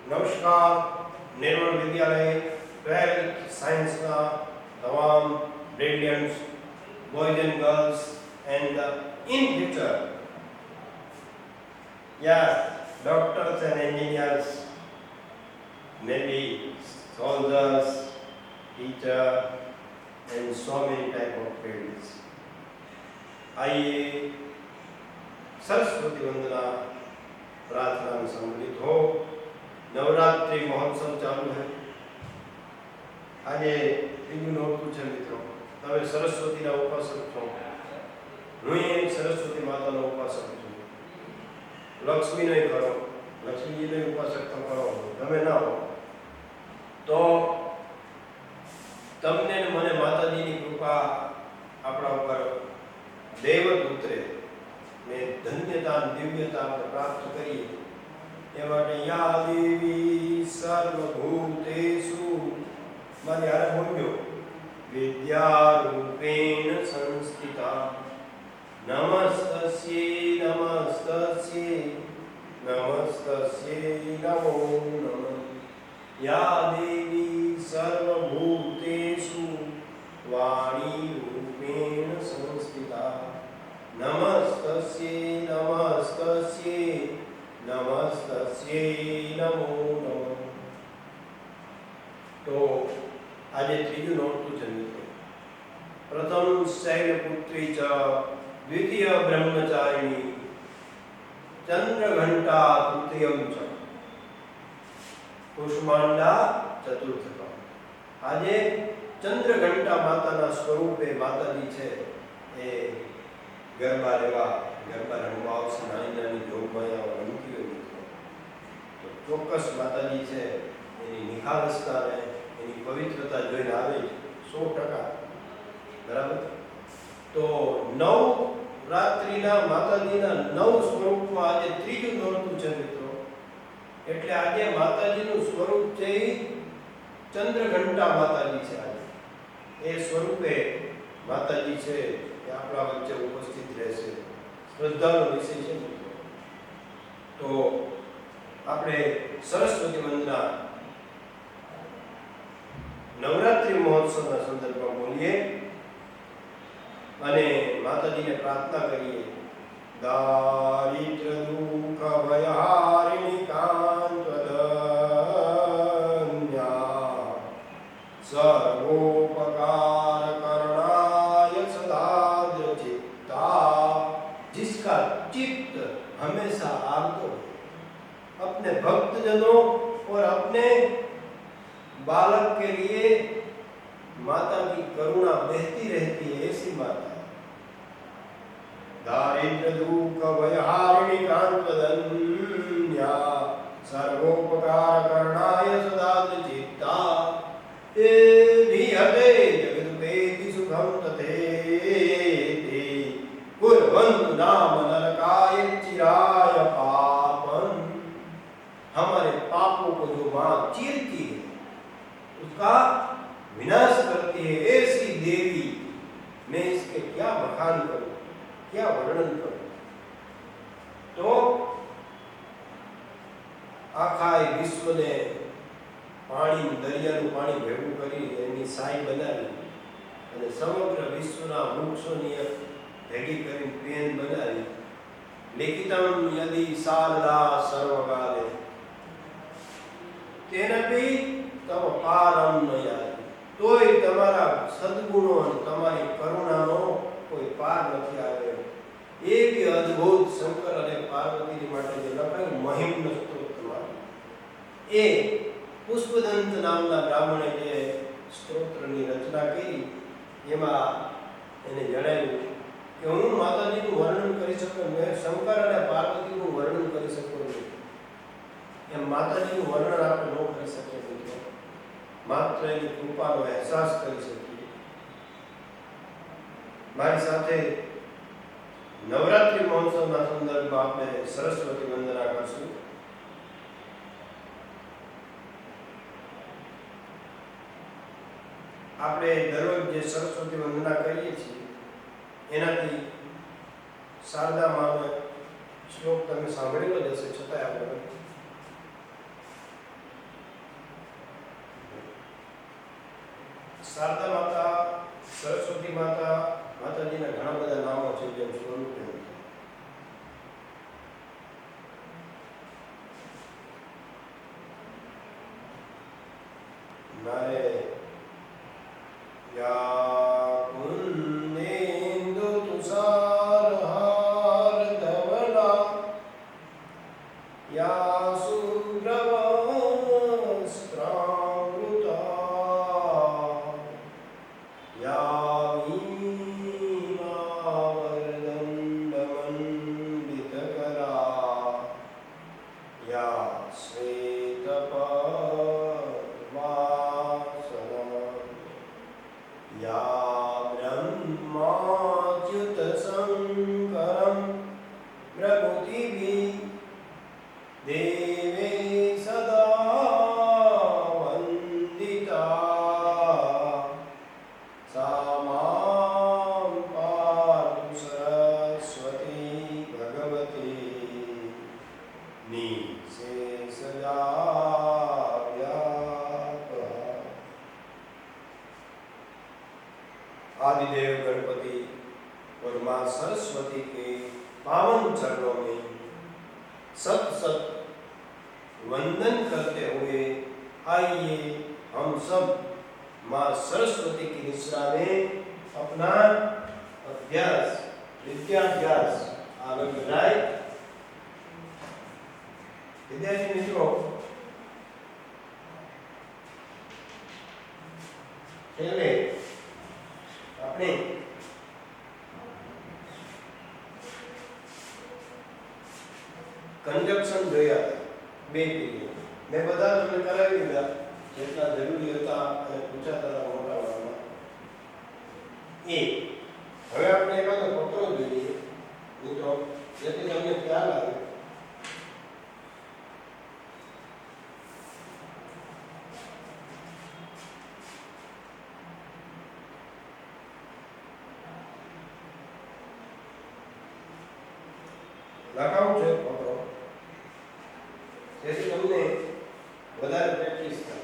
नमस्कार। निर्मल विद्यालय 12th science का तमाम brilliants boys and girls and in future doctors and engineers, maybe soldiers, teacher and so many type of fields. आइए सरस्वती वंदना प्रार्थना में सम्मिलित हो। नवरात्रि महोत्सव चालू है। આજે ત્રીજું નોરતું છે મિત્રો। તમે સરસ્વતીના ઉપાસક છો। હું એ સરસ્વતી માતાનો ઉપાસક છું। લક્ષ્મીને કરો, લક્ષ્મીજીને ઉપાસક તો કરો, તમે ના હો તો તમને ને મને માતાજીની કૃપા આપણા ઉપર દેવત ઉતરે ને ધન્યતા દિવ્યતા આપણે પ્રાપ્ત કરીએ એ માટે યા દેવી સર્વભૂતેષુ મારી હારે બોલ્યો વિદ્યારૂપેણ સંસ્થિતા નમસ્તસ્યે નમસ્તસ્યે નમસ્તસ્યે નમો નમઃ યા દેવી સર્વભૂતેષુ વાણી રૂપેણ સંસ્થિતા નમસ્તસ્યે નમસ્તસ્યે નમસ્તસ્યે નમો નમઃ। તો આજે ત્રીજું નોરતું છે મિત્રો। પ્રથમ શૈલપુત્રી ચ દ્વિતીય બ્રહ્મચારિણી ચંદ્રઘંટા તૃતીયમ ચ કુષ્માંડા ચતુર્થમ। આજે ચંદ્રઘંટા માતાના સ્વરૂપે માતાજી છે એ ગરબા લેવા ગરબા રમવા આવશે। નાની નાની જોગમાયાઓ રમતી હોય મિત્રો તો ચોક્કસ માતાજી છે એની નિખાલસતાને એની પવિત્રતા જોઈને આવે 100%। બરાબર। તો નવરાત્રિના માતાજીના 9 સ્વરૂપમાં આજે ત્રીજું નોરતું છે મિત્રો। એટલે આજે માતાજીનું સ્વરૂપ છે ચંદ્રઘંટા માતાજી છે। આજે એ સ્વરૂપે માતાજી છે એ આપણા વચ્ચે ઉપસ્થિત રહેશે। શ્રદ્ધાનો વિષય છે મિત્રો। તો આપણે સરસ્વતી વંદના નવરાત્રિ મહોત્સવના સંદર્ભમાં બોલીએ અને માતાજીને પ્રાર્થના કરીએ। દારિદ્ર દુઃખ ભયહારિણી કાંતવદન્યા सर्वोपकार करणाय सदाद्र चित्ता। जिसका चित्त हमेशा आर्द्र अपने भक्तजनों और अपने बालक के लिए माता की करुणा बहती रहती है, ऐसी माता। दारिद्र दुःख भयहारिणी कांतवदन्या सर्वोपकार करणाय सदाद्र चित्ता। हते जगदुपेति सुखं तथेति कुर्वन्तु नाम नरकाय चिराय पापं। हमारे पापों को जो माँ चीरती है उसका विनाश करती है, ऐसी देवी मैं इसके क्या बखान करूं, क्या वर्णन करूं। तो आखा विश्व ने पानी दरियाનું પાણી ભેગું કરી એની સાઈ બનાવી અને સમગ્ર વિશ્વના વૃક્ષોની ભેગી કરી પેન બનાવી લિખિતમ યદિ શારદા સર્વકાલે તેનપી તવ પારમ ન યાતિ। તોય તમારા સદ્ગુણો અને તમારી કરુણાનો કોઈ પાર નથી આવ્યો। એવી અદ્ભુત શંકર અને પાર્વતીની માટે જે લખાયું મહિમ્ન સ્તોત્રમાં એ પુષ્પદંત નામના બ્રાહ્મણે જે સ્તોત્રની રચના કરી એમાં એને જણાવ્યું કે હું માતાજીનું વર્ણન કરી શકું, મેં શંકર અને પાર્વતીનું વર્ણન કરી શકું નહીં। એમ માતાજીનું વર્ણન આપણે ન કરી શકીએ મિત્રો, માત્ર એની કૃપાનો અહેસાસ કરી શકીએ। મારી સાથે નવરાત્રિ મહોત્સવના સંદર્ભમાં આપણે સરસ્વતી વંદના કરશું। આપણે દરરોજ જે સરસ્વતી વંદના કરીએ છીએ એનાથી શારદા માનો શ્લોક તમે સાંભળેલો જ હશે, છતાંય આપણે શારદા માતા, સરસ્વતી માતા, માતાજીના ઘણા બધા નામો છે જેમ સ્વરૂપ એમ. મારે યા કુંદેન્દુ તુષાર હાર ધવલા યા શુભ્રવસ્ત્રાવૃતા યા વીણાવરદંડમંડિતકરા યા या ब्रह्माच्युत शंकरं प्रभुतिभिः देवे सदा वन्दिता सा मां पातु सरस्वती भगवती निशेषजाव्यापः. आदिदेव गणपति और मां सरस्वती के पावन चरणों में सत सत वंदन करते हुए आइए हम सब मां सरस्वती की निष्ठा में अपना अभ्यास विद्याभ्यास आगे बढ़ाए. विद्यार्थी मित्रों, पहले આપણે કન્જક્શન જોયા બે પીરિયડ. મેં બધા તમને કરાવી દીધા જેટલા જરૂરી હતા અને પૂછાતા હતા મોટા ભાગમાં. હવે આપણે એકાદો પત્રો જોઈએ મિત્રો, જેથી તમને ખ્યાલ આવે. લખાવું છે પત્રો જેથી તમને વધારે પ્રેક્ટિસ થાય.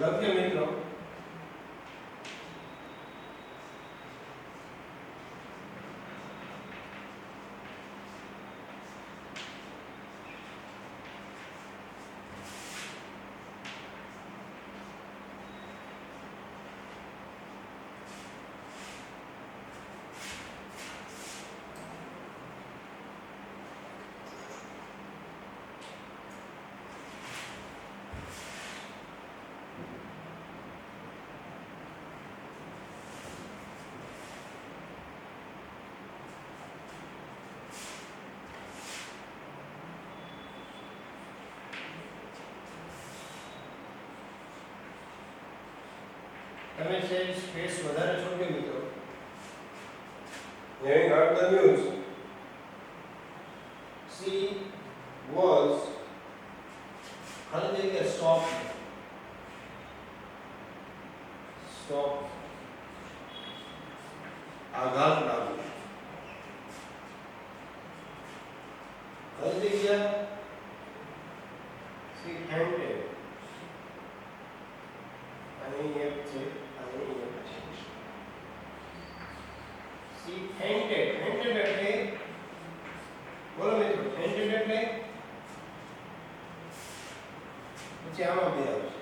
લખ્યો મિત્રો, તમે છે સ્પેસ વધારે છોડ્યો મિત્રો. Having heard the news, she was ખાલી જગ્યા stop આઘાત લાગ્યો. ખાલી જગ્યા she fainted. અહીં એક છે, અહીં એક છે. she fainted. fainted એટલે બોલો મિત્રો, fainted એટલે પછી આમાં બે આવશે.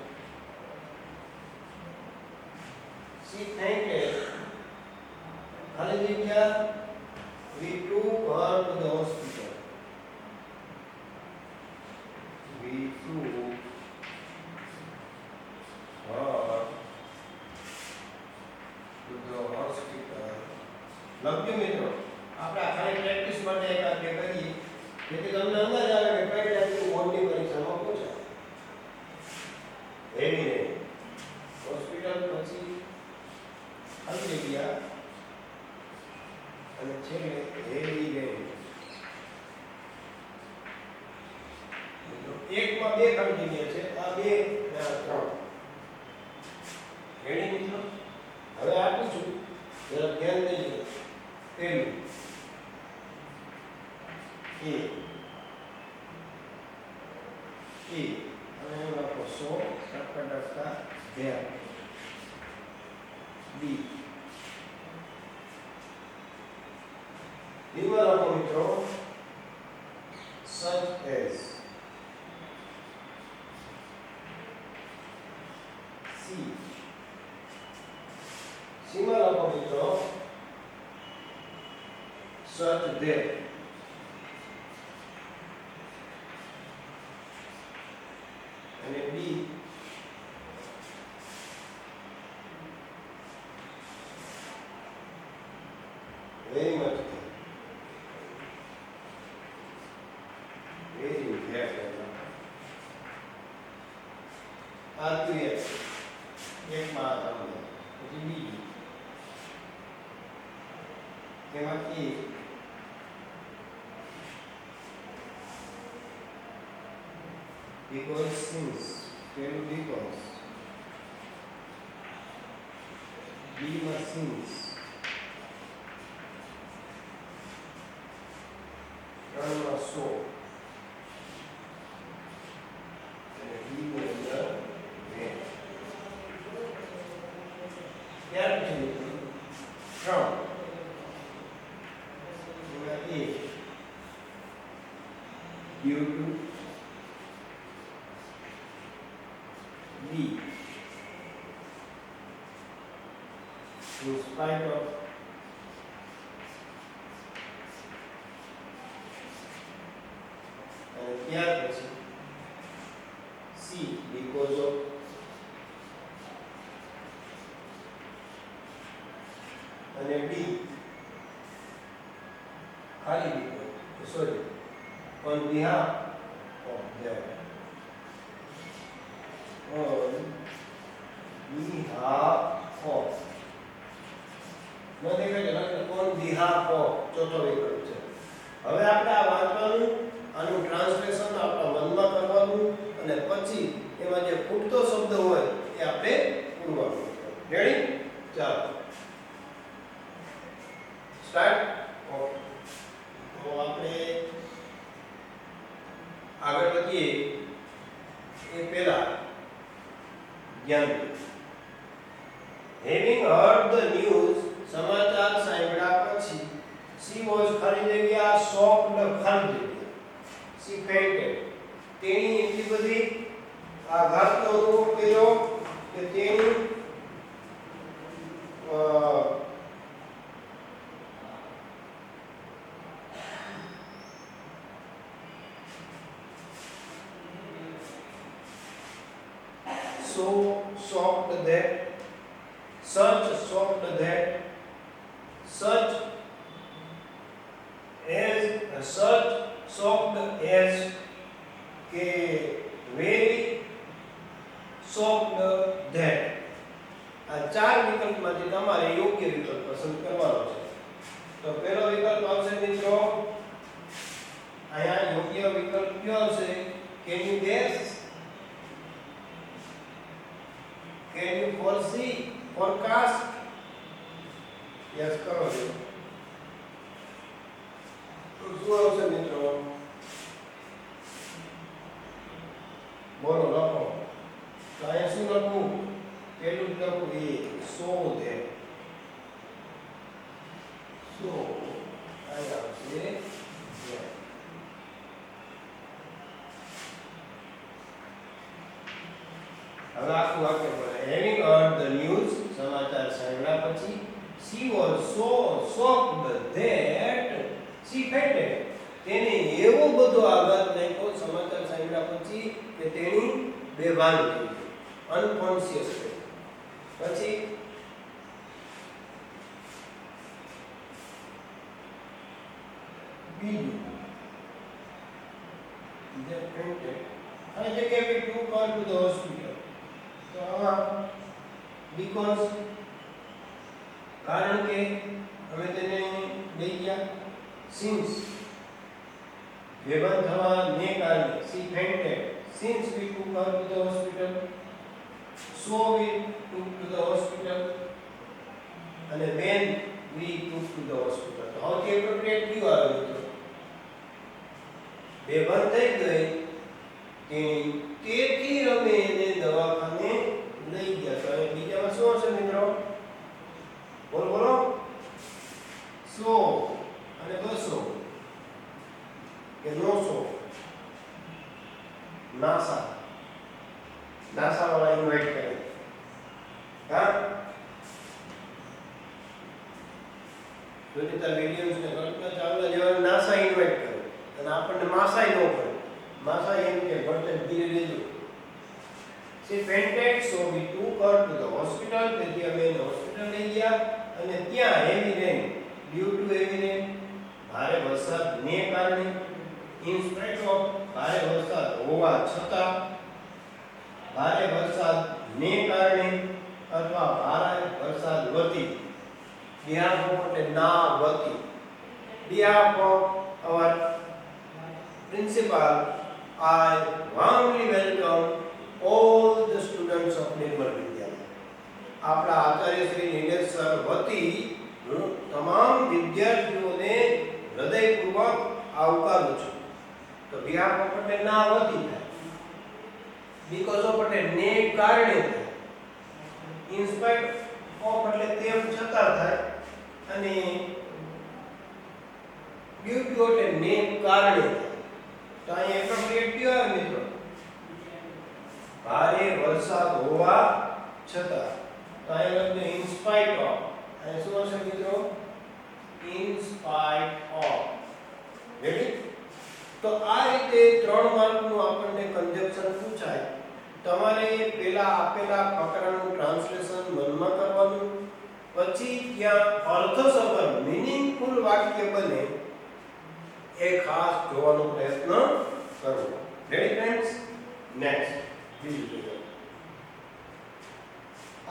she fainted. ખાલી જગ્યા we took her to the hospital. we took her to the hospital. લખ્યું મિત્રો, આપણે આ ખાલી પ્રેક્ટિસ માટે એકાદ બે કરીએ જેથી તમને અંદાજ આવે કે કઈ ટાઈપની બોર્ડની પરીક્ષામાં પૂછાય. હેવી રે હોસ્પિટલ પછી ખાલી જગ્યા અને છેલ્લે હેવી રે. એકમાં બે ખાલી જગ્યા છે, આ બે અને આ ત્રણ. રેડી મિત્રો, હવે આપું છું જરા ધ્યાન દેજો. પેલું એ અને એમ લખો સો ટકા ધેર બી બીમાં લખો મિત્રો such as સીમાં લખો મિત્રો such that અને બી very much very that આ તો એક માં તમને પછી બી તેમાં એ because since પેલું because બી માં since ત્રણમાં સો અને બી ની અંદર when ત્યાર પછી from A due to B in spite of and ત્યાર પછી C because of અને D ખાલી because sorry on behalf of them on behalf of નો દેખાય છે on behalf of ચોથો વિકલ્પ છે હવે આપણે આ વાંચવાનું આનું ટ્રાન્સલેશન આપણા મનમાં કરવાનું અને પછી એમાં જે ખૂટતો શબ્દ હોય એ આપણે પૂરવાનું રેડી ચાલો સ્ટાર્ટ ઓકે તો આપણે આગળ વધીએ એ પહેલા જ્ઞાન હેવિંગ હર્ડ ધ ન્યૂઝ સમાચાર સાંભળ્યા પછી સી વોઝ ખાલી જગ્યા શોક્ડ ખાલી જગ્યા સી ફેન્ટેડ તેણી એટલી બધી આઘાતનો અનુભવ કર્યો કે તેણી so shocked that such shocked that such shocked as કે very shocked that આ ચાર વિકલ્પમાંથી તમારે યોગ્ય વિકલ્પ પસંદ કરવાનો છે તો પહેલો વિકલ્પ આવશે મિત્રો અહીંયા યોગ્ય વિકલ્પ કયો આવશે can you guess can you foresee forecast yes કરો છો તો શું આવશે મિત્રો બોલો લખો તો અહીંયા શું લખવું પહેલું લખવું એ સો દે સો અહીંયા આવશે હવે આખું વાક્ય બોલે હેવિંગ હર્ડ ધ ન્યૂઝ સમાચાર સાંભળ્યા પછી she was so shocked that she fainted તેને એવો બધો આઘાત લાગ્યો સમાચાર સાંભળ્યા પછી કે તેણી બેભાન થઈ ગઈ અનકોન્શિયસ થઈ પછી બીજું they fainted આ જગ્યાએ we took her to the hospital તો because કારણ કે અમે તેને લઈ ગયા since બેભાન થવાને કારણે she fainted since we took her to the hospital so we took to the hospital અને when we took to the hospital. તો સૌથી એપ્રોપ્રિએટ કયું આવે મિત્રો? બે બંધ થઈ ગઈ કે તેથી અમે એને દવાખાને લઈ ગયા. તો અહીં બીજામાં શું હશે મિત્રો? બોલો બોલો. 100 અને 200 કે 900? નાસા વાળા ઇન્વાઇટ કરે. હા, સુનિતા વિલિયમ્સ ને કલ્પના ચાવલા જેવા નાસા ઇન્વાઇટ કરે અને આપણને માસાઈ ન કરે. માસાઈ એમ કે ભણતર ધીરે રહેજો. She fainted, so we took her to the hospital. તેથી અમે એને હોસ્પિટલ લઈ ગયા અને ત્યાં heavy rain, due to heavy rain, ભારે વરસાદને કારણે, in spite of ભારે વરસાદ હોવા છતાં, ભારે વરસાદને કારણે અથવા ભારે વરસાદ વતી, behalf of એટલે ના વતી, behalf of our principal, I warmly welcome all the students of Nirmal Vidyalaya. આપણા આચાર્ય શ્રી નીલેશ સર વતી હું તમામ વિદ્યાર્થીઓને હૃદયપૂર્વક આવકારું છું. તો behalf of એટલે ના વતી થાય, because of એટલે ને કારણે થાય, in spite of એટલે તેમ છતાં થાય અને due to એટલે ને કારણે થાય. તો અહીંયા એપ્રોપ્રિએટ કયો આવે મિત્રો? ભારે વરસાદ હોવા છતાં. તો અહીંયા લખજો in spite of. અહીંયા શું હશે મિત્રો? in spite of. રેડી? તો આ રીતે 3 માર્કનું આપણને કન્જક્શન પૂછાય. તમારે પહેલા આપેલા ફકરાનું ટ્રાન્સલેશન મનમાં કરવાનું, પછી ત્યાં અર્થસભર મીનિંગફુલ વાક્ય બને એ ખાસ જોવાનો પ્રયત્ન કરવો. Ready friends? નેક્સ્ટ બીજું જોઈએ.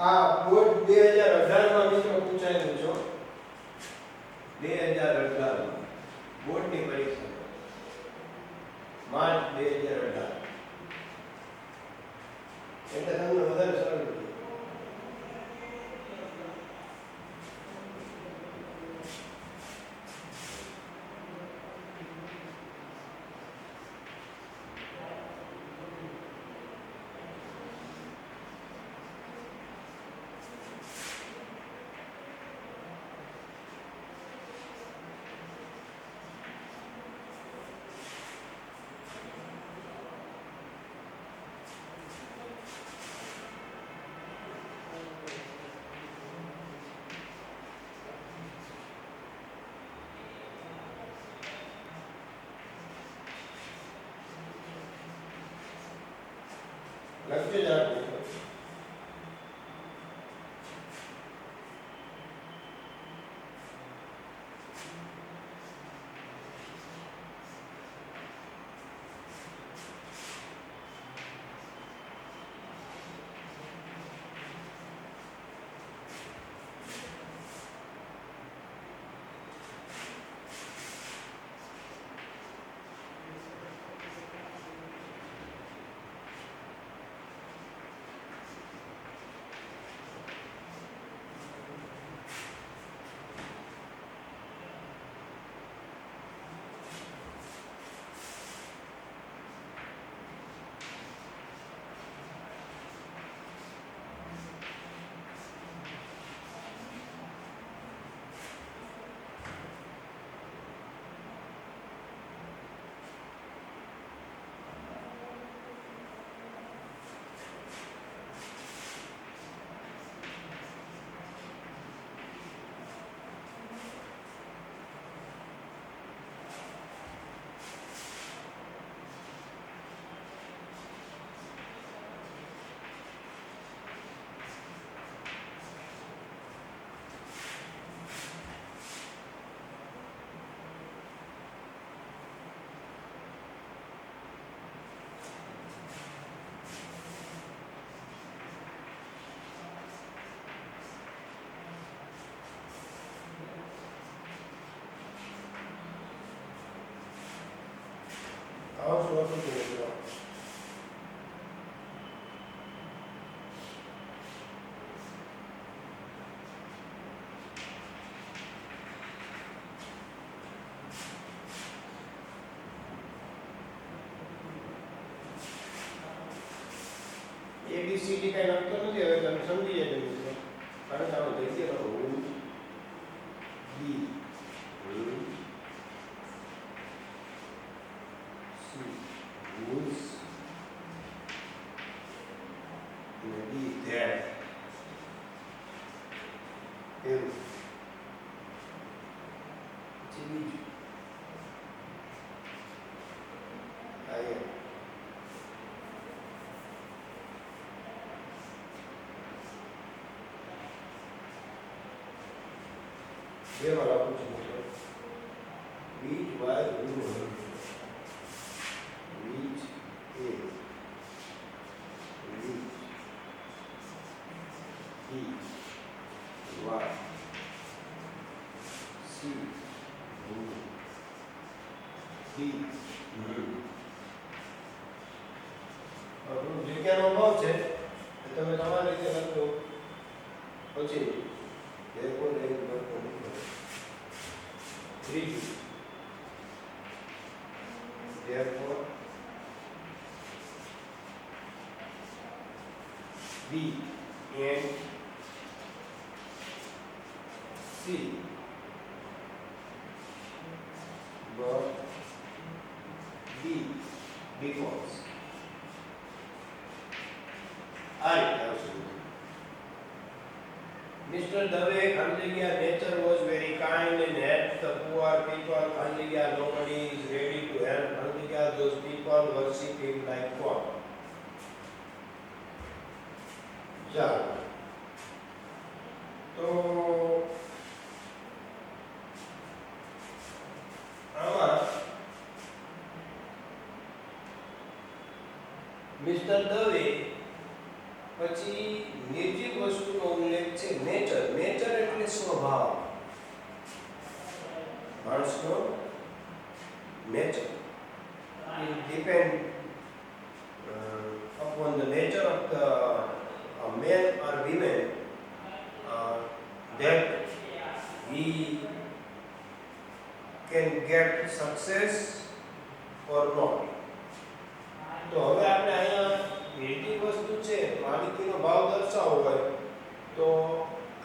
આ બોર્ડ 2018 માં મિત્રો પૂછાયેલું છે. 2018 માં બોર્ડની પરીક્ષા માર્ચ 2018. એટલે તમને વધારે સરળ પડે. લખજો જ રાખજો. આવો શું હતું મિત્રો? ABCD કાંઈ લખતો નથી, હવે તમે સમજી જજો મિત્રો. કારણ કે આમાં લખીએ તો હું B C whose અને D that એવું પછી બીજું I am બે વાર આપું છું મિત્રો. which was who which is which he was she who he જગ્યાનો અભાવ છે તમે તમારી રીતે લખો પછી therefore therefore B and C but B because Mr. Dave Khandigia, nature was very kind and helped the poor people. Khandigia, nobody is ready to help Khandigia. Those people worship him like God. ચાલો તો આમાં mister Dave પછી નિર્જીવ વસ્તુનો ઉલ્લેખ છે nature. Nature એટલે સ્વભાવ, માણસનો nature. It depend upon the nature of the man or women that he can get success or not. તો હવે આપણે અહીંયા નિર્જીવ વસ્તુ છે માલિકીનો ભાવ દર્શાવવો હોય તો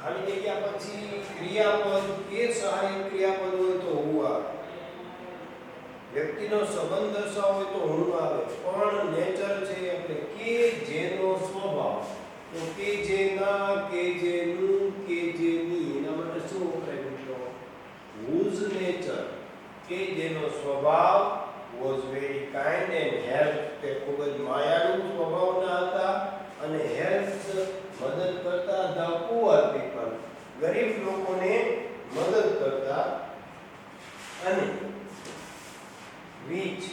ખાલી જગ્યા પછી ક્રિયાપદ કે સહાયક ક્રિયાપદ હોય તો હું આવે, વ્યક્તિનો સંબંધ દર્શાવવો હોય તો હું આવે. પણ નેચર છે એટલે કે જેનો સ્વભાવ, તો કે જેના, કે જેનું, કે જેની, એના માટે શું વપરાય મિત્રો? whose nature, કે જેનો સ્વભાવ was very kind and helped, તે ખૂબ જ માયાળુ સ્વભાવના હતા અને helped મદદ કરતા the poor people, ગરીબ લોકોને મદદ કરતા. અને which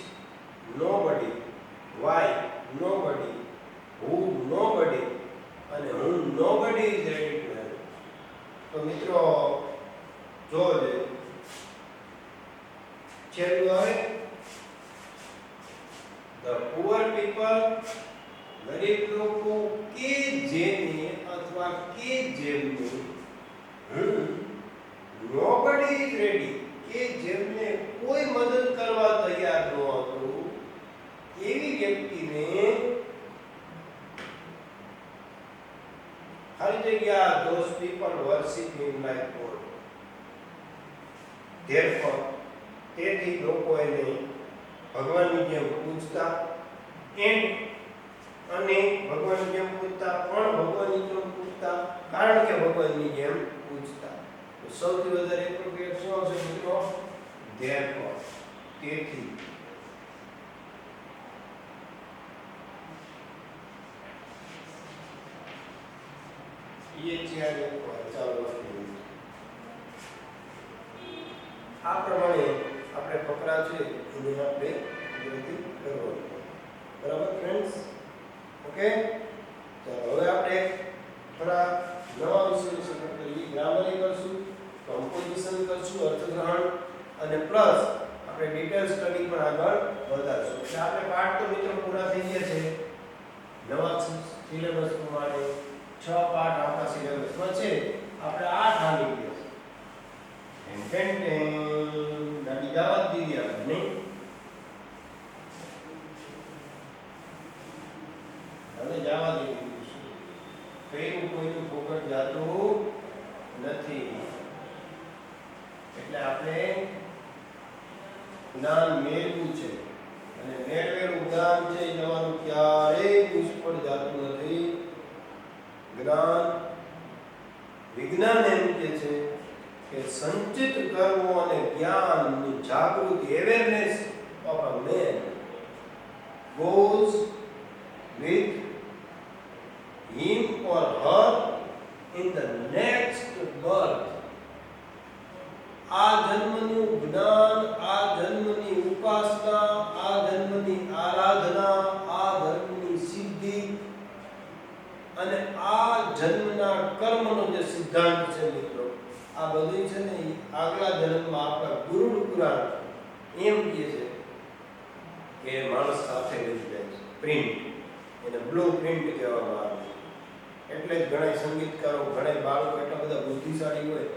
nobody, why nobody, who nobody અને whom nobody is ready to help. તો મિત્રો જોજો છેલ્લું આવે the poor people, ગરીબ લોકો કે જેને અથવા કે જેમને, nobody is ready, કે જેમને કોઈ મદદ કરવા તૈયાર ન હતું એવી વ્યક્તિને ખાલી જગ્યા those people worship him like God. Therefore તેથી લોકો એને ભગવાનની જેમ પૂજતા અને ભગવાનની જેમ પૂજતા, પણ ભગવાનની જેમ પૂજતા કારણ કે ભગવાનની જેમ પૂજતા. તો સૌથી વધારે એપ્રોપ્રિએટ શું આવશે મિત્રો? therefore, તેથી. એ છે ચાલો આ પ્રમાણે આપણે ફકરા છે એને આપણે ગુજરાતી કરવાનું. બરાબર ફ્રેન્ડ્સ? ઓકે, ચાલો હવે આપણે થોડા નવા વિષય વિશે કરીએ. ગ્રામર કરશું, કમ્પોઝિશન કરશું, અર્થગ્રહણ અને પ્લસ આપણે ડિટેલ સ્ટડી પણ આગળ વધારશું. એટલે આપણે પાઠ તો મિત્રો પૂરા થઈ ગયા છે. નવા સિલેબસ પ્રમાણે 6 પાઠ આપણા સિલેબસમાં છે. આપણે 8 આવી ગયા છે. ગાડી જવા જ દીધી આપણે નહીં. હવે જવા દીધી જાતું નથી. એટલે આપણે જ્ઞાન મેળવ્યું છે અને મેળવેલું જ્ઞાન છે એ તમારું ક્યારેય નિષ્ફળ જતું નથી. જ્ઞાન વિજ્ઞાન એમ કે છે કે સંચિત કર્મો અને જ્ઞાનની જાગૃતિ awareness of a man goes with him or her in the next birth. આ જન્મનું જ્ઞાન, આ જન્મની ઉપાસના, આ જન્મની આરાધના, આ જન્મની સિદ્ધિ અને આ જન્મના કર્મનો જે સિદ્ધાંત છે મિત્રો, આ બધું છે ને આગલા જન્મમાં આપણા ગુરુ પુરાણ એમ કહે છે કે માણસ સાથે લઈ જાય છે. પ્રિન્ટ એને બ્લુ પ્રિન્ટ કહેવામાં આવે છે. એટલે જ ઘણા સંગીતકારો, ઘણા બાળકો એટલા બધા બુદ્ધિશાળી હોય,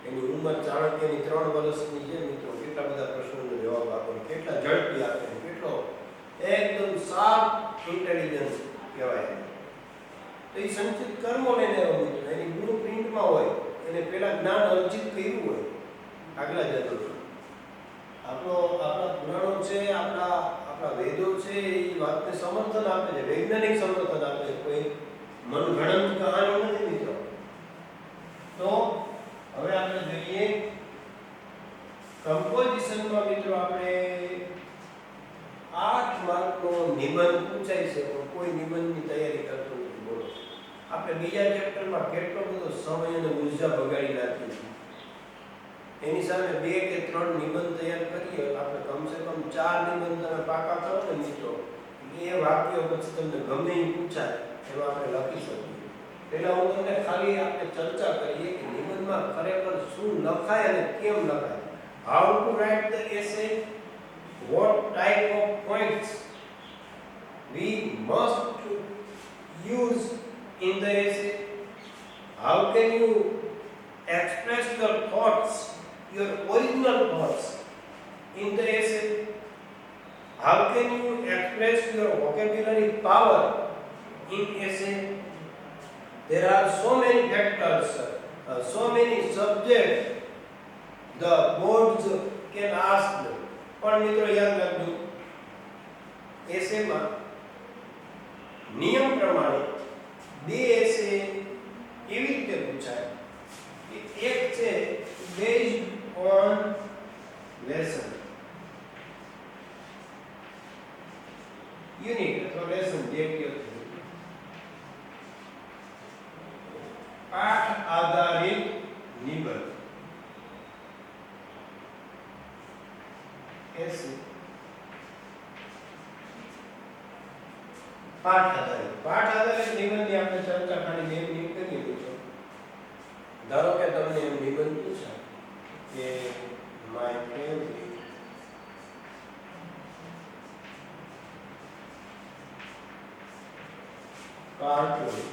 એની ઉંમર ચાણક્યની 3 વર્ષની છે મિત્રો, કેટલા બધા પ્રશ્નોનો જવાબ આપે, કેટલા ઝડપી આપે, કેટલો એકદમ શાર્પ ઇન્ટેલિજન્સ કહેવાય. તો એ સંચિત કર્મો લઈને આવ્યો, એની બ્લુ પ્રિન્ટમાં હોય, એને પેલા જ્ઞાન અર્જિત કર્યું હોય આગલા જન્મમાં. આપણા પુરાણો છે, આપણા વેદો છે, એ વાતને સમર્થન આપે છે, વૈજ્ઞાનિક સમર્થન આપે છે, કોઈ મનગણંત કહાની નથી મિત્રો. તો હવે આપણે જોઈએ કમ્પોઝિશનમાં મિત્રો, આપણે 8 માર્કનો નિબંધ પૂછાય છે, પણ કોઈ નિબંધની તૈયારી કરતું નથી. બોલો, આપણે બીજા ચેપ્ટરમાં કેટલો બધો સમય અને ઉર્જા બગાડી નાખી છે. એની સામે 2 કે 3 નિબંધ તૈયાર કરીએ, આપણે કમસે કમ 4 નિબંધ તમે પાકા કરો ને મિત્રો, એ વાક્યો પછી તમને ગમે એ પૂછાય એમાં આપણે લખી શકીએ. પહેલા હું તમને ખાલી આપણે ચર્ચા કરીએ કે નિબંધમાં ખરેખર શું લખાય અને કેમ લખાય. How to write the essay, what type of points we must use in the essay, how can you express your thoughts, your original thoughts in the essay, how can you express your vocabulary power in essay. There are so many factors, so many subjects the boards can ask them. પણ મિત્રો યાદ રાખજો, એસેમાં નિયમ પ્રમાણે 2 એસે એવી રીતે પૂછાય કે એક છે બેઝડ ઓન લેસન, યુનિટ અથવા લેસન જે કહો પાઠ આધારિત નિબંધ. એસે પાઠ આધારિત નિબંધની આપણે ચર્ચા ખાલી 2 મિનિટ કરીએ મિત્રો. ધારો કે તમને એમ નિબંધ પૂછાય કે my favourite cartoon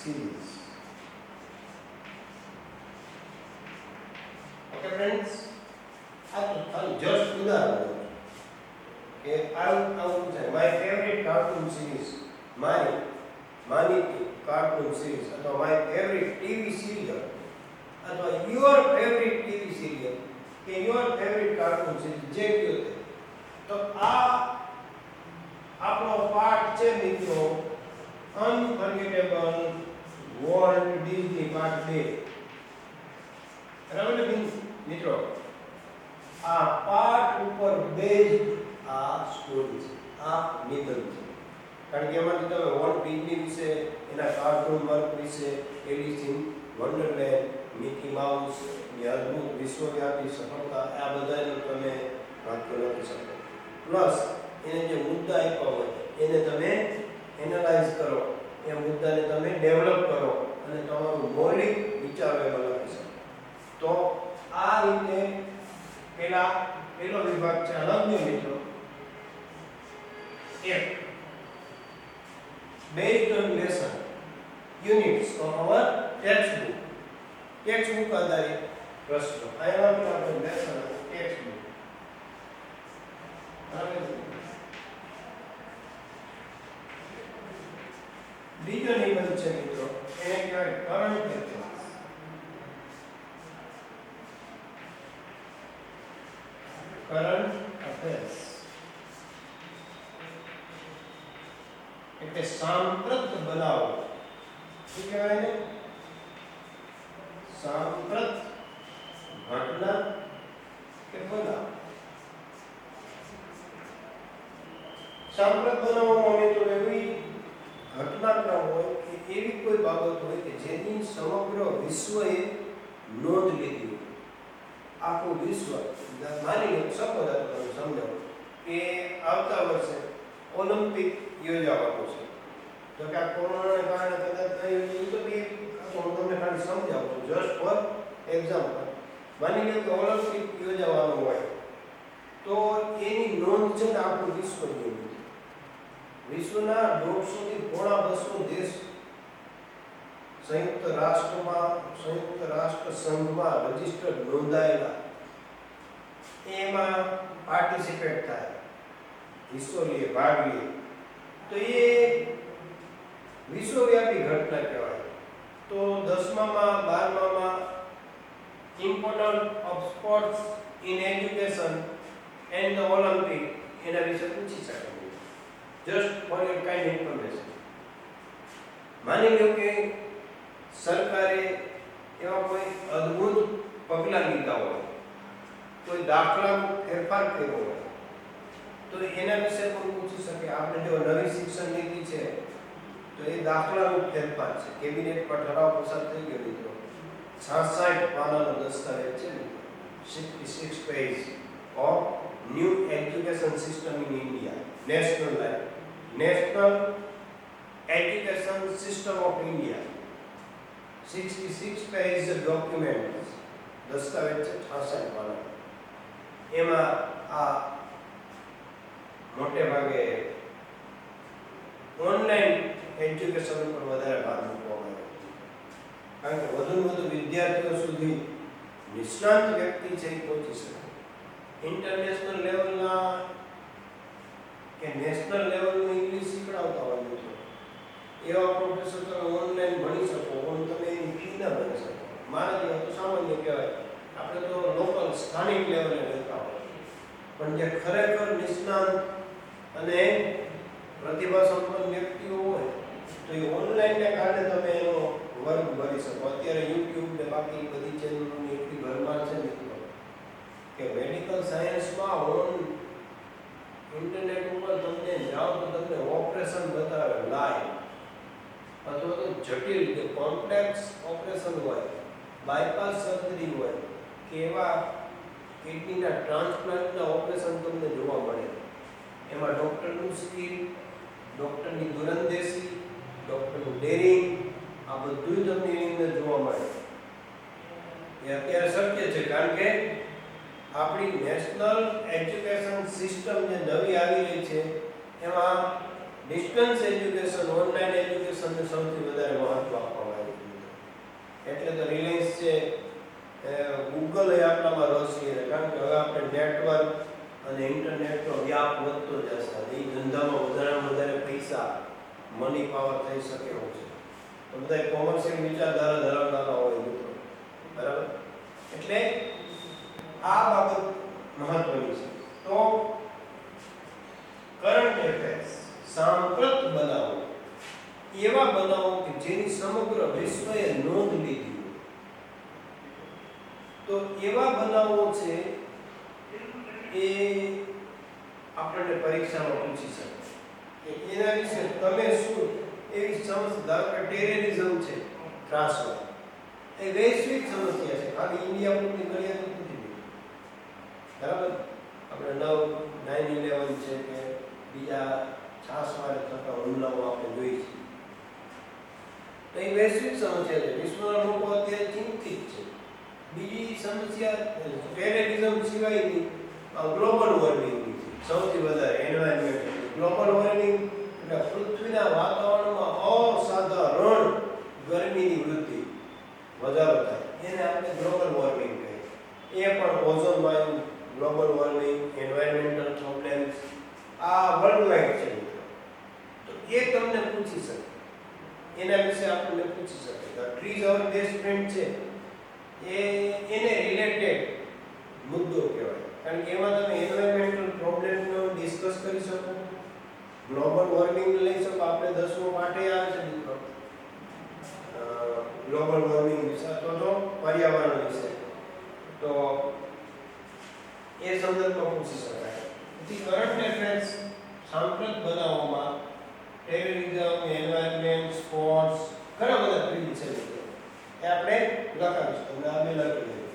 series. Okay friends, I'll just ઉદાહરણ કે આવું છે, my favorite cartoon series, માની કાર્ટૂન સિરીઝ અથવા my favorite TV serial અથવા your favorite TV serial કે your favorite cartoon series જે કયો તે. તો આ આપણો પાઠ છે મિત્રો, અનફર્ગેટેબલ વોલ્ટ ડિઝની પાર્ટ 2. બરાબર ને મિત્રો, આ પાઠ ઉપર બેઝડ આ સ્ટોરી છે, આ નિબંધ છે. કારણ કે એમાંથી તમે વોલ્ટ ડિઝની વિશે, એના કાર્ટૂન વર્ક વિશે, Alice in Wonderland, Mickey Mouse ની અદ્ભુત વિશ્વવ્યાપી સફળતા, આ બધાનો તમે વાક્યો લખી શકો. પ્લસ એને જે મુદ્દા આપ્યા હોય એને તમે એનાલાઇઝ કરો, એ મુદ્દાને તમે ડેવલપ કરો અને તમારું મૌલિક વિચારો એમાં લખી શકો. તો આ રીતે પહેલો વિભાગ છે અનન્ય મિત્રો. એક based on lesson units of our textbook આધારિત પ્રશ્નો. અહીંયા આપણે લેસન textbook ત્રીજો નિબંધ છે મિત્રો, એને કહેવાય કરંટ અફેર્સ. કરંટ અફેર્સ એટલે સાંપ્રત બનાવો. શું કહેવાય ને? સાંપ્રત ઘટના કે બનાવ. સાંપ્રત બનાવવામાં મિત્રો એવી ઘટનાક્રમ હોય કે એવી કોઈ બાબત હોય કે જેની સમગ્ર વિશ્વએ નોંધ લીધી હોય. આખું વિશ્વ માની લો, સપોઝ તમને સમજાવું કે આવતા વર્ષે ઓલિમ્પિક યોજાવાનું છે. તો કે આ કોરોનાને કારણે કદાચ થઈ હોય તો બી હું તમને ખાલી સમજાવું છું, જસ્ટ ફોર એક્ઝામ્પલ. માની લો કે ઓલિમ્પિક યોજાવાનું હોય તો એની નોંધ છે ને આખું વિશ્વ લીધું. વિશ્વના 150 થી પોણા 200 દેશ સંયુક્ત રાષ્ટ્ર સંઘમાં રજિસ્ટર્ડ નોંધાયેલા એમાં પાર્ટિસિપેટ થાય, હિસ્સો લે, ભાગ લે. તો એ વિશ્વવ્યાપી ઘટના કહેવાય. તો 10મામાં 12મામાં important of sports in education and the Olympic એના વિશે પૂછી શકે. Just for your kind information. માની લો કે સરકારે એવા કોઈ અદ્ભુત પગલાં લીધા હોય, કોઈ દાખલામાં ફેરફાર કર્યો હોય, તો એના વિશે પણ પૂછી શકે. આપણે જો નવી શિક્ષણ નીતિ છે તો એ દાખલાનું ફેરફાર છે. કેબિનેટ પર ઠરાવ પસાર થઈ ગયો મિત્રો. 66 પાનાનો દસ્તાવેજ છે મિત્રો. 66 page of new education system in India, national education system of India. 66 page document, દસ્તાવેજ છે 66 પાના. એમાં આ મોટે ભાગે ઓનલાઈન એજ્યુકેશન ઉપર વધારે ભાર મૂકવામાં આવ્યો. કારણ કે વધુ વિદ્યાર્થીઓ સુધી નિષ્ણાંત વ્યક્તિ છે એ પહોંચી શકે. ઇન્ટરનેશનલ લેવલના કે નેશનલ લેવલનું ઇંગ્લિશ શીખડાવતા હોય મિત્રો, એવા પ્રોફેસર તમે ઓનલાઈન ભણી શકો, પણ તમે એની ફી ના ભરી શકો. મારા જેવા તો સામાન્ય કહેવાય, આપણે તો લોકલ સ્થાનિક લેવલે રહેતા હોય. પણ જે ખરેખર નિષ્ણાંત અને પ્રતિભા સંપન્ન વ્યક્તિઓ હોય તો એ ઓનલાઈનને કારણે તમે એનો વર્ગ ભરી શકો. અત્યારે યુટ્યુબ ને બાકી બધી ચેનલોની એટલી ભરમાર છે મિત્રો કે મેડિકલ સાયન્સમાં ઇન્ટરનેટ ઉપર તમને જાઓ તો તમને ઓપરેશન બતાવે લાઈવ, અથવા તો જટિલ કે કોમ્પ્લેક્સ ઓપરેશન હોય, બાયપાસ સર્જરી હોય કે એવા કિડનીના ટ્રાન્સપ્લાન્ટના ઓપરેશન તમને જોવા મળે. એમાં ડૉક્ટરનું સ્કિલ, ડૉક્ટરની દૂરંદેશી, ડૉક્ટરનું ડેરિંગ, આ બધું તમને એની અંદર જોવા મળે. એ અત્યારે શક્ય છે કારણ કે આપણી નેશનલ એજ્યુકેશન સિસ્ટમ જે નવી આવી રહી છે એમાં ડિસ્ટન્સ એજ્યુકેશન, ઓનલાઈન એજ્યુકેશનને સૌથી વધારે મહત્વ આપવામાં આવ્યું છે. એટલે તો રિલાયન્સ છે, ગૂગલ એ આપણામાં રસ લે છે. કારણ કે હવે આપણે નેટવર્ક અને ઇન્ટરનેટનો વ્યાપ વધતો જશે અને એ ધંધામાં વધારે પૈસા, મની પાવર થઈ શકે એવું છે. તો બધા કોમર્શિયલ વિચારધારા ધરાવનારા હોય મિત્રો, બરાબર. એટલે આ બાબત મહત્વની છે. તો કરંટ અફેર્સ, સાંપ્રત બનાવો, એવા બનાવો કે જેની સમગ્ર વિશ્વએ નોંધ લીધી. તો એવા બનાવો છે એ આપણને પરીક્ષામાં પૂછી શકે કે એના વિશે તમે શું એવી સમજદાર કે ટેરરિઝમ છે, ત્રાસવાદ, એ વૈશ્વિક સમસ્યા છે, ખાલી ઇન્ડિયા પૂરતી કર્યા નથી. બરાબર. આપણે 9/11 છે કે બીજા છાસવારે થતા હુમલાઓ આપણે જોઈ છે. તો એ વૈશ્વિક સમસ્યા છે. વિશ્વના લોકો અત્યારે ચિંતિત છે. બીજી સમસ્યા ટેરરિઝમ સિવાયની ગ્લોબલ વોર્મિંગની છે સૌથી વધારે. એન્વાયરમેન્ટ, ગ્લોબલ વોર્મિંગ એટલે પૃથ્વીના વાતાવરણમાં અસાધારણ ગરમીની વૃદ્ધિ, વધારો થાય, એને આપણે ગ્લોબલ વોર્મિંગ કહીએ. એ પણ ઓઝોન વાયુ, ગ્લોબલ વોર્મિંગ, એન્વાયરમેન્ટલ પ્રોબ્લેમ્સ, આ વર્લ્ડ વાઇડ છે. તો એ તમને પૂછી શકે એના વિશે આપણને પૂછી શકે. The tree is our best friend છે એને રિલેટેડ મુદ્દો કહેવાય. કારણ કે એમાં તમે એન્વાયરમેન્ટલ પ્રોબ્લેમનો ડિસ્કસ કરી શકો, ગ્લોબલ વોર્મિંગ લઈ શકો. આપણે 10મો પાઠે આવે છે મિત્રો ગ્લોબલ વોર્મિંગ વિશે અથવા તો પર્યાવરણ વિશે, તો એ સંદર્ભમાં પૂછી શકાય. પછી કરંટ અફેર્સ સાંપ્રત બનાવવામાં ટેરરિઝમ, એન્વાયરમેન્ટ, સ્પોર્ટ્સ ઘણા બધા ફીલ્ડ છે મિત્રો. એ આપણે લખાવીશું, તમને આ બે લખી દઈએ.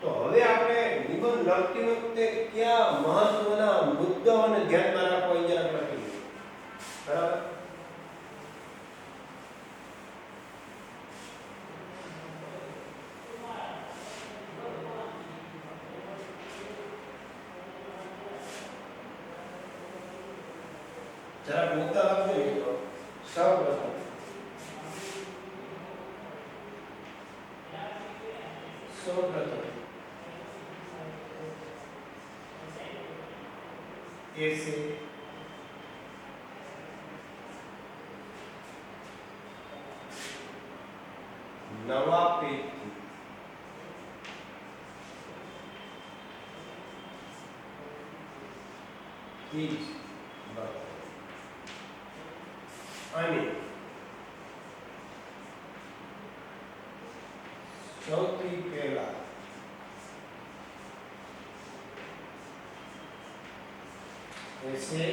તો હવે આપણે નિબંધ લખતી વખતે કયા મહત્વના મુદ્દાઓને ધ્યાનમાં રાખવા એ જરાક લખી દઈએ. બરાબર? જરાક મુદ્દા લખજો મિત્રો. સૌપ્રથમ એસે નવા પેજથી ઠીક અને સૌથી પહેલા ऐसे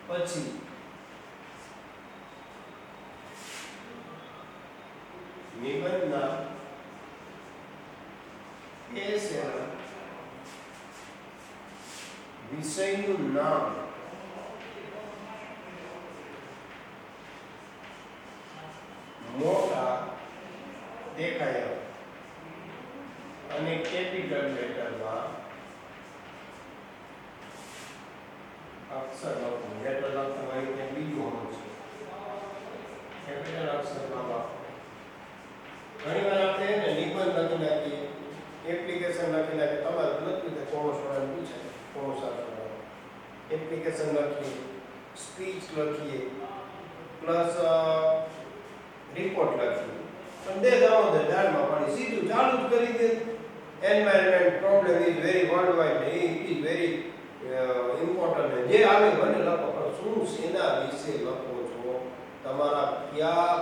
પછી નિબંધના એસે વિષયનું નામ મોટા દેખાય અને કેપિટલ લેટરમાં અક્ષર લખવું. લેટર લખવું હોય કે બીજું હોવું છે, કેપિટલ અક્ષરમાં લખવું. ઘણી વાર આપણે એને નિબંધ લખી નાખીએ, એપ્લિકેશન લખી નાખીએ. તમારે લખ્યું કે કોમર્સ વાળાને પૂછે, કોમર્સ વાળા એપ્લિકેશન લખીએ, સ્પીચ લખીએ, પ્લસ રિપોર્ટ લખીએ. પણ દે દામોદર દાળમાં પાણી સીધું ચાલુ જ કરી દે. Environment problem is very worldwide, it is very important. જે આવે મને લખો, પણ શું એના વિશે લખો છો, તમારા કયા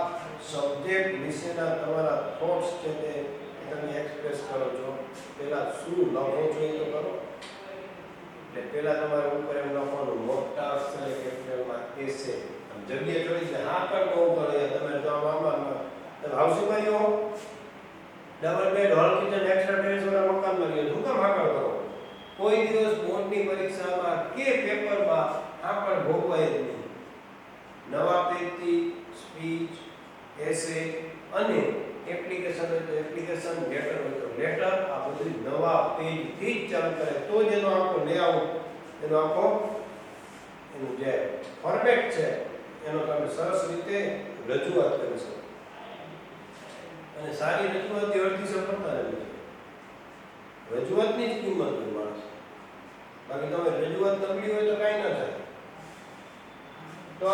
સબ્જેક્ટ વિશેના તમારા થોટ્સ છે તે તમે એક્સપ્રેસ કરો છો. પહેલા શું લખો છો એ તો કરો. એટલે પહેલા તમારે ઉપર એમ લખવાનું મોટા અક્ષરે કેપિટલમાં એસે. જગ્યા જોઈ છે હા કરતો ઉપર તમે જો આમાં તમે હાઉસિંગ કર્યો double bed hall kitchen extra terrace વાળા મકાનમાં રહ્યો, શું કામ આગળ કરો? કોઈ દિવસ બોર્ડની પરીક્ષામાં કે પેપરમાં આગળ ભોગવાય જ નહીં. નવા પેજથી સ્પીચ, એસે અને એપ્લિકેશન હોય તો એપ્લિકેશન, લેટર હોય તો લેટર, આ બધું નવા પેજથી જ ચાલુ કરે તો જ એનો આખો લેઆઉટ, એનો આખો એનું જે ફોર્મેટ છે એનો તમે સરસ રીતે રજૂઆત કરી શકો. અને સારી રજૂઆતથી અડધી સફળતા રહેવી છે. રજૂઆતની જ કિંમત હોય માણસ. બાકી તમે રજૂઆત નબળી હોય તો કાંઈ ના થાય. તો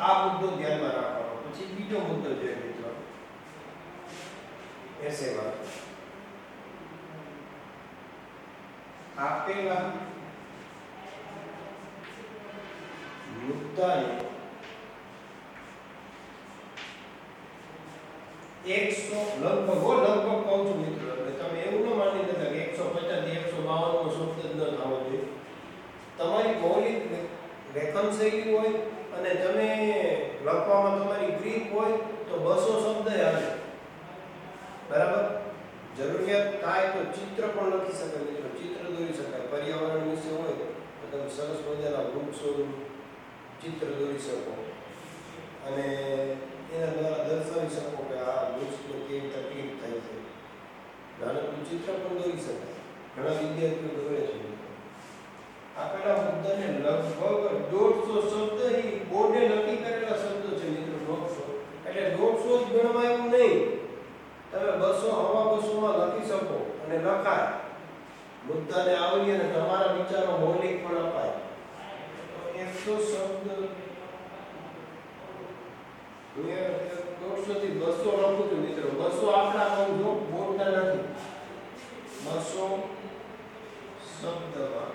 આ મુદ્દો ધ્યાનમાં રાખવાનો. પછી બીજો મુદ્દો જોઈએ મિત્રો એસેમાં આપેલા મુદ્દાને 100 લગભગ કહું છું મિત્રો, એટલે તમે એવું ન માની લેતા કે 150 થી 152 નો શબ્દ જ ન થવો જોઈએ. તમારી મૌલિક લેખન શૈલી હોય અને તમે લખવામાં તમારી ગ્રીપ હોય તો 200 શબ્દ આવે. બરાબર? જરૂરિયાત થાય તો ચિત્ર પણ લખી શકાય મિત્રો, ચિત્ર દોરી શકાય. પર્યાવરણ વિશે હોય તો તમે સરસ મજાના વૃક્ષોનું ચિત્ર દોરી શકો અને એના દ્વારા દર્શાવી શકો કે આ વૃક્ષને કેવી તકલીફ થાય છે. નાનકડું ચિત્ર પણ દોરી શકાય. ઘણા વિદ્યાર્થીઓ દોરે છે. આપેલા મુદ્દાને લગભગ 150 શબ્દ બોર્ડે નક્કી કરેલા શબ્દો છે મિત્રો, 150. એટલે 150 જ ગણવા એવું નહીં. તમે 200 હવા 200 માં લખી શકો અને લખાય. મુદ્દાને આવરી અને તમારા વિચારો મૌલિક પણ અપાય. હું 150 થી 200 લખું છું મિત્રો. 200 આંકડા કહું છું, બોલતા નથી. 200 શબ્દમાં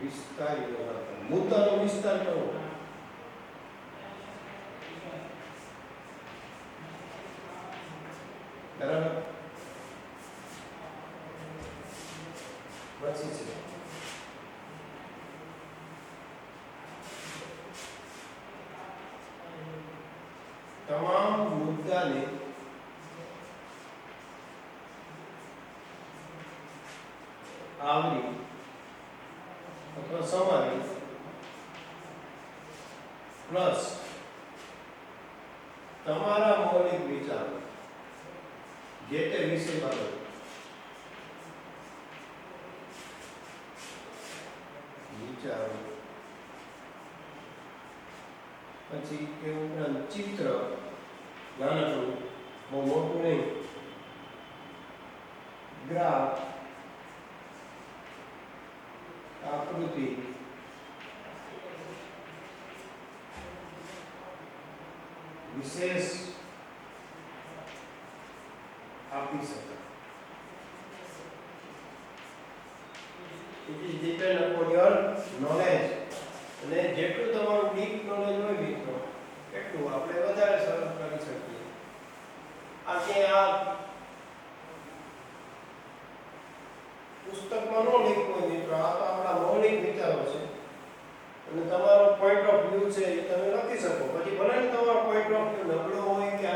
વિસ્તાર મુદ્દાનો વિસ્તાર કરો. બરાબર. પછી છે તમામ મુદ્દાને આવરી અથવા સમાવી પ્લસ તમારા મૌલિક વિચારો જે તે વિષય બાબત વિચારો. પછી એ ઉપરાંત ચિત્ર, નાનકડું, બહુ મોટું નહીં, ગ્રાફ, આકૃતિ, વિશેષ આપી શકાય. It is depend upon your knowledge. અને જેટલું તમારું ડીપ નોલેજ હોય મિત્રો એટલું આપણે વધારે સરળ કરી શકીએ. આ કે આ પુસ્તકમાં ન લખ્યું હોય મિત્રો, આ તો આપણા મૌલિક વિચારો છે અને તમારો પોઈન્ટ ઓફ વ્યૂ છે એ તમે લખી શકો. પછી ભલે ને તમારો પોઈન્ટ ઓફ વ્યૂ નબળો હોય કે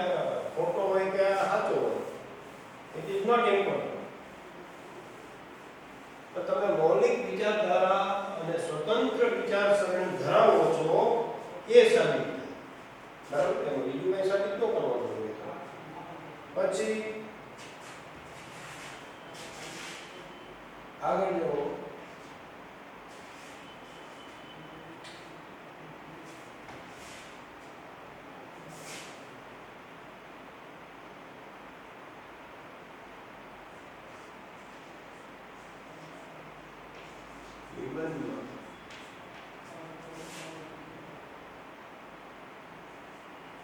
ખોટો હોય કે સાચો હોય, ઇટ ઇઝ નોટ ઇમ્પોર્ટન્ટ. તો તમે મૌલિક વિચારધારા અને સ્વતંત્ર વિચારસરણી ધરાવો છો એ સાબિત થાય. બરાબર, એમાં બીજું કંઈ સાબિત ન કરવાનું હોય. પછી આગળ જો નિબંધમાં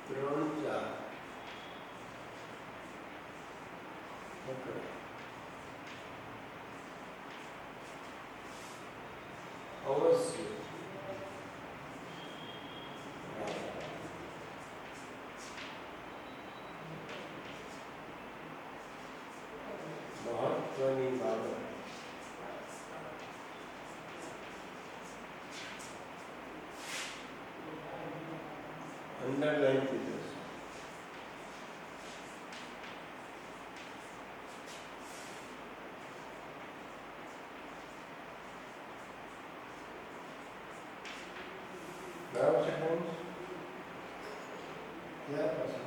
ત્રણ ચાર અવશ્ય મહત્વની બાબત અંડરલાઈન થઈ જશે. બરાબર છે કોણ? ત્યાર પછી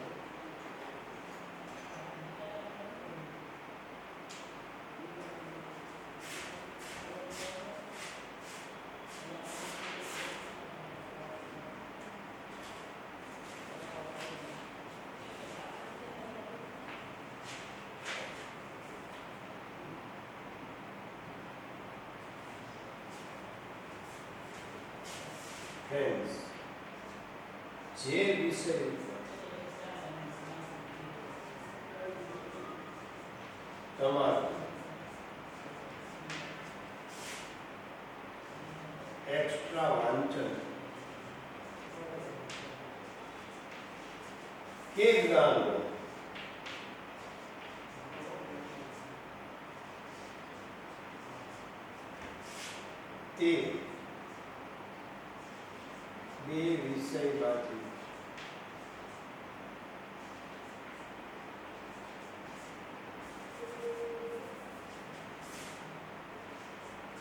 friends, જે વિષય તમારું એક્સ્ટ્રા વાંચન કે જ્ઞાન તે બે વિષયમાંથી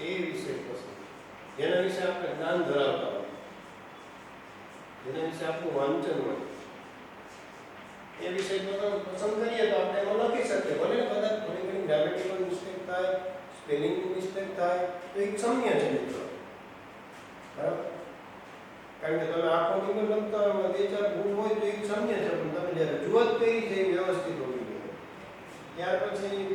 એ વિષય પસંદ, જેના વિશે આપણે જ્ઞાન ધરાવતા હોય, જેના વિશે આપણું વાંચન હોય, એ વિષય પસંદ કરીએ તો આપણે એમાં લખી શકીએ. ભલે ને કદાચ થોડી ઘણી ગ્રામેટિકલ મિસ્ટેક થાય, સ્પેલિંગની મિસ્ટેક થાય તો એ ક્ષમ્ય છે મિત્રો. બરાબર, કારણ કે તમે આખો નિબંધ લખતા હોય એમાં બે ચાર ભૂલ હોય તો એ ક્ષમ્ય છે, પણ તમે જે રજૂઆત કરી છે એ વ્યવસ્થિત હોવી જોઈએ. ત્યાર પછી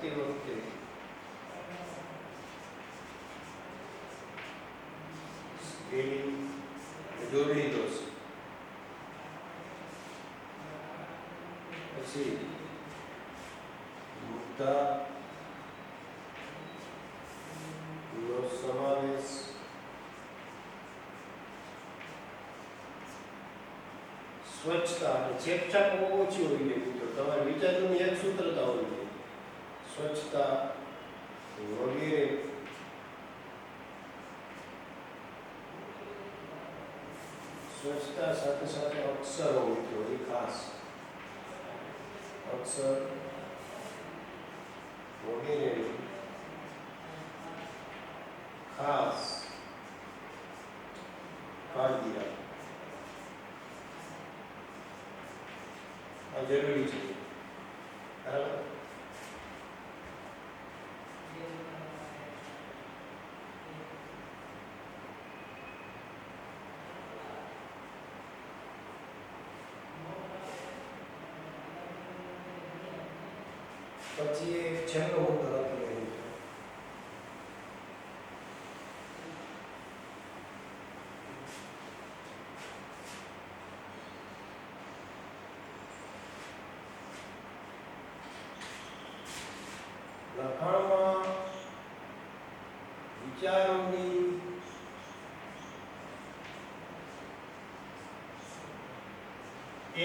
કરતી વખતે સ્પેલિંગ જોડી લીધો છે. પછી મુદ્દા નો સમાવેશ સ્વચ્છતા અને ચેપચાપ ઓછી હોવી જોઈએ મિત્રો. તમારે વિચારવાની એક સૂત્રતા હોવી જોઈએ. સ્વચ્છતા વગેરે સ્વચ્છતા સાથે સાથે અક્ષરો મિત્રો એ ખાસ અક્ષર વગેરે ખાસ કાળજી રાખો. આ જરૂરી છે. બરાબર. પછી એક છેલ્લો મુદ્દો લખી રહ્યો છે. લખાણમાં વિચારોની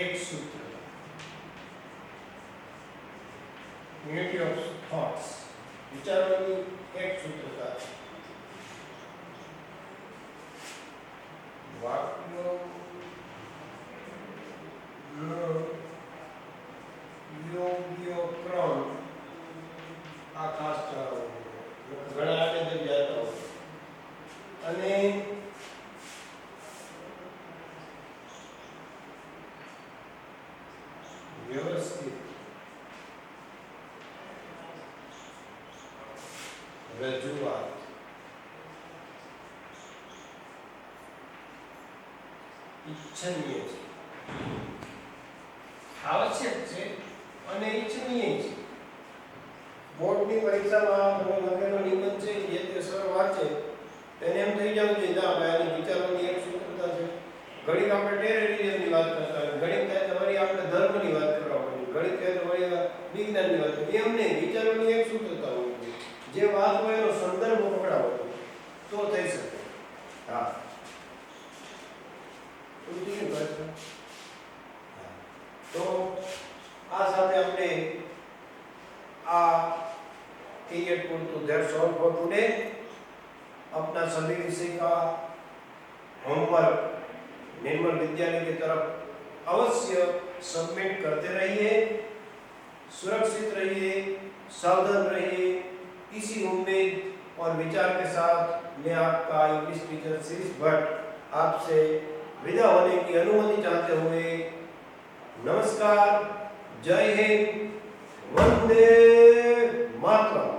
એક સૂત્ર unity of thoughts વિચારોની એક સૂત્રતા વાક્યો યોગ્ય ક્રમ આ ખાસ ઘણા આડે જતા હોય અને વ્યવસ્થિત રજૂઆત ઈચ્છનીય છે, આવશ્યક છે અને ઈચ્છનીય છે. બોર્ડની પરીક્ષામાં તમે લખેલો નિબંધ છે એ તે સર વાંચે તેને એમ થઈ જવું જોઈએ ના ભાઈ વિચારોની એક સૂત્રતા છે. ઘડીક આપણે ટેરરિઝમની વાત કરતા હોય, ઘડીક થાય વળી આપણે ધર્મની વાત કરવા પડે, ઘડીક થાય વળી વિજ્ઞાનની વાત કરીએ. એમ નહીં, વિચારોની એક સૂત્રતા હોય. જે વાત હોય એનો સંદર્ભ પકડાવો તો થઈ શકે. હા તો આ સાથે આપણે આ पीरियड को दैट्स ऑल फॉर टुडे. अपना सभी विषय का होमवर्क निर्मल विद्यालय की तरफ अवश्य सबमिट करते रहिए. सुरक्षित रहिए, सावधान रहिए. इसी उम्मीद और विचार के साथ मैं आपका इंग्लिश टीचर शिरीष भट्ट आपसे विदा होने की अनुमति चाहते हुए नमस्कार, जय हिंद, वंदे मातरम.